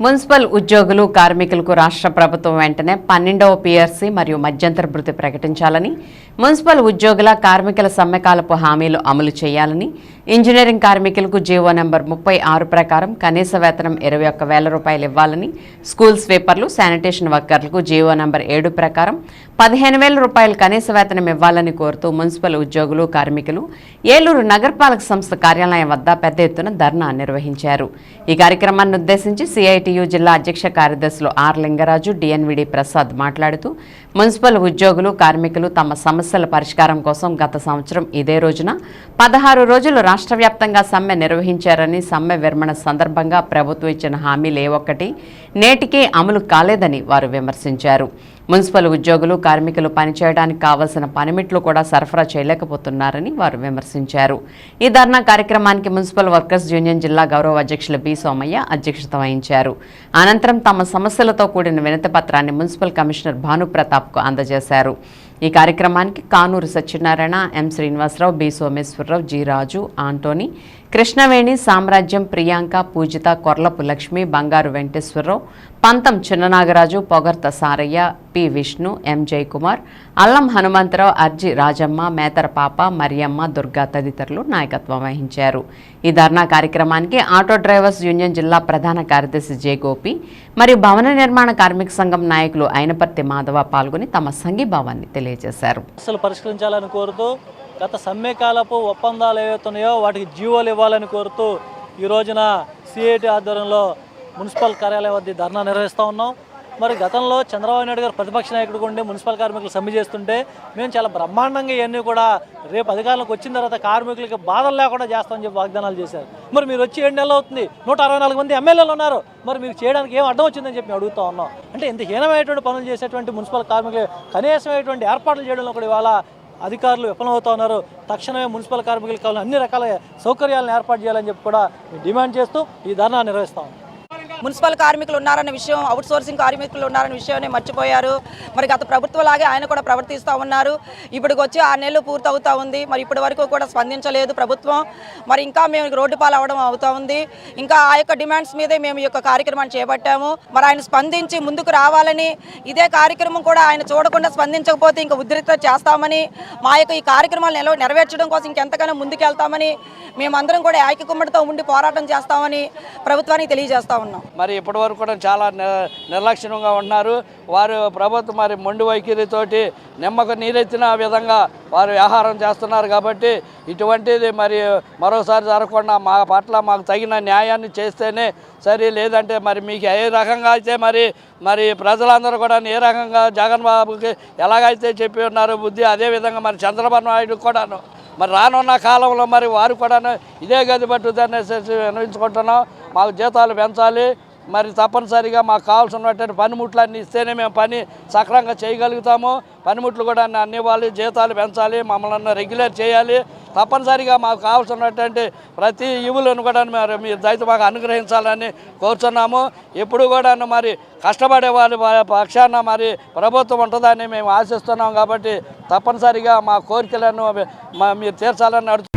Municipal ఉద్యోగులు కార్మికులకు రాష్ట్ర ప్రభుత్వం వెంటనే 12వ పీఆర్సీ మరియు మధ్యంతర భృతి ప్రకటించాలని, మున్సిపల్ ఉద్యోగుల కార్మికుల సమ్మెకాలపు హామీలు అమలు చేయాలని, ఇంజనీరింగ్ కార్మికులకు జీవో నంబర్ 36 ప్రకారం కనీస వేతనం 21,000 రూపాయలు ఇవ్వాలని, స్కూల్ స్వీపర్లు, శానిటేషన్ వర్కర్లకు జీవో నంబర్ 7 ప్రకారం 15,000 రూపాయలు కనీస వేతనం ఇవ్వాలని కోరుతూ మున్సిపల్ ఉద్యోగులు కార్మికులు ఏలూరు నగరపాలక సంస్థ కార్యాలయం వద్ద పెద్ద ఎత్తున ధర్నా నిర్వహించారు. ఈ కార్యక్రమాన్ని ఉద్దేశించి సిఐటియు జిల్లా అధ్యక్ష కార్యదర్శులు ఆర్ లింగరాజు, డిఎన్విడి ప్రసాద్ మాట్లాడుతూ మున్సిపల్ ఉద్యోగులు కార్మికులు తమ సమస్యల పరిష్కారం కోసం గత సంవత్సరం ఇదే రోజున 16 రోజులు రాష్ట్ర వ్యాప్తంగా సమ్మె నిర్వహించారని, సమ్మె విరమణ సందర్భంగా ప్రభుత్వం ఇచ్చిన హామీలు ఏ ఒక్కటి నేటికే అమలు కాలేదని వారు విమర్శించారు. మున్సిపల్ ఉద్యోగులు కార్మికులు పనిచేయడానికి కావాల్సిన పనిమిట్లు కూడా సరఫరా చేయలేకపోతున్నారని వారు విమర్శించారు. ఈ ధర్నా కార్యక్రమానికి మున్సిపల్ వర్కర్స్ యూనియన్ జిల్లా గౌరవ అధ్యక్షులు బి సోమయ్య అధ్యక్షత వహించారు. అనంతరం తమ సమస్యలతో కూడిన వినతి పత్రాన్ని మున్సిపల్ కమిషనర్ భానుప్రతాప్కు అందజేశారు. ఈ కార్యక్రమానికి కానూరు సత్యనారాయణ, ఎం శ్రీనివాసరావు, బి సోమేశ్వరరావు, జి రాజు, ఆంటోనీ, కృష్ణవేణి, సామ్రాజ్యం, ప్రియాంక, పూజిత, కొర్లపు లక్ష్మి, బంగారు వెంకటేశ్వరరావు, పంతం చిన్ననాగరాజు, పొగర్త సారయ్య, పి విష్ణు, ఎం జయకుమార్, అల్లం హనుమంతరావు, అర్జి రాజమ్మ, మేతర పాప, మరియమ్మ, దుర్గా తదితరులు నాయకత్వం వహించారు. ఈ ధర్నా కార్యక్రమానికి ఆటో డ్రైవర్స్ యూనియన్ జిల్లా ప్రధాన కార్యదర్శి జె గోపి మరియు భవన నిర్మాణ కార్మిక సంఘం నాయకులు అయినపర్తి మాధవ పాల్గొని తమ సంఘీభావాన్ని తెలియజేశారు. పరిష్కరించాలని కోరుతూ గత సమ్మెకాలపు ఒప్పందాలు ఏవైతున్నాయో వాటికి జీవోలు ఇవ్వాలని కోరుతూ ఈ రోజున సిఐటి ఆధ్వర్యంలో మున్సిపల్ కార్యాలయం వద్ద ధర్నా నిర్వహిస్తూ ఉన్నాం. మరి గతంలో చంద్రబాబు నాయుడు గారు ప్రతిపక్ష నాయకుడు ఉండి మున్సిపల్ కార్మికులు సమ్మె చేస్తుంటే మేము చాలా బ్రహ్మాండంగా ఇవన్నీ కూడా రేపు అధికారంలోకి వచ్చిన తర్వాత కార్మికులకి బాధలు లేకుండా చేస్తామని చెప్పి వాగ్దానాలు చేశారు. మరి మీరు వచ్చి 7 నెలలు అవుతుంది, 164 మంది ఎమ్మెల్యేలు ఉన్నారు, మరి మీరు చేయడానికి ఏం అడ్డం వచ్చిందని చెప్పి అడుగుతూ ఉన్నాం. అంటే ఇంత హీనమైనటువంటి పనులు చేసేటువంటి మున్సిపల్ కార్మికులు కనీసమైనటువంటి ఏర్పాట్లు చేయడంలో కూడా ఇవాళ అధికారులు విఫలమవుతా ఉన్నారు. తక్షణమే మున్సిపల్ కార్మికులకు కావాలని అన్ని రకాల సౌకర్యాలను ఏర్పాటు చేయాలని చెప్పి కూడా డిమాండ్ చేస్తూ ఈ ధర్నా నిర్వహిస్తాం. మున్సిపల్ కార్మికులు ఉన్నారన్న విషయం, అవుట్ సోర్సింగ్ కార్మికులు ఉన్నారన్న విషయాన్ని మర్చిపోయారు. మరి గత ప్రభుత్వంలాగే ఆయన కూడా ప్రవర్తిస్తూ ఉన్నారు. ఇప్పటికి వచ్చి 6 నెలలు పూర్తవుతూ ఉంది. మరి ఇప్పటి వరకు కూడా స్పందించలేదు ప్రభుత్వం. మరి ఇంకా మేము రోడ్డు పాలు అవడం అవుతూ ఉంది. ఇంకా ఆ యొక్క డిమాండ్స్ మీదే మేము ఈ యొక్క కార్యక్రమాన్ని చేపట్టాము. మరి ఆయన స్పందించి ముందుకు రావాలని, ఇదే కార్యక్రమం కూడా ఆయన చూడకుండా స్పందించకపోతే ఇంకా ఉధృత చేస్తామని, మా యొక్క ఈ కార్యక్రమాలు నెరవేర్చడం కోసం ఇంకెంతగానో ముందుకెళ్తామని మేమందరం కూడా ఏకకుమ్మడితో ఉండి పోరాటం చేస్తామని ప్రభుత్వానికి తెలియజేస్తా ఉన్నాం. మరి ఇప్పటి వరకు కూడా చాలా నిర్లక్ష్యంగా ఉన్నారు. వారు ప్రభుత్వం మరి మొండి వైఖరితోటి నిమ్మకు నీరెత్తిన విధంగా వారు వ్యవహారం చేస్తున్నారు. కాబట్టి ఇటువంటిది మరి మరోసారి జరగకుండా మా పట్ల మాకు తగిన న్యాయాన్ని చేస్తేనే సరే, లేదంటే మరి మీకు ఏ రకంగా అయితే మరి ప్రజలందరూ కూడా ఏ రకంగా జగన్ బాబుకి ఎలాగైతే చెప్పి ఉన్నారు బుద్ధి, అదేవిధంగా మరి చంద్రబాబు నాయుడు కూడాను మరి రానున్న కాలంలో మరి వారు కూడా ఇదే గది పట్టుదని వినియోగించుకుంటున్నాం. మాకు జీతాలు పెంచాలి, మరి తప్పనిసరిగా మాకు కావాల్సినటువంటి పనిముట్లన్నీ ఇస్తేనే మేము పని సక్రమంగా చేయగలుగుతాము. పనిముట్లు కూడా అన్ని ఇవ్వాలి, జీతాలు పెంచాలి, మమ్మల్ని రెగ్యులర్ చేయాలి. తప్పనిసరిగా మాకు కావాల్సినటువంటి ప్రతి ఇవులను కూడా మీరు దయతో మాకు అనుగ్రహించాలని కోరుతున్నాము. ఎప్పుడు కూడా మరి కష్టపడే వాళ్ళ పక్షాన మరి ప్రభుత్వం ఉంటుందని మేము ఆశిస్తున్నాం. కాబట్టి తప్పనిసరిగా మా కోరికలను మీరు తీర్చాలని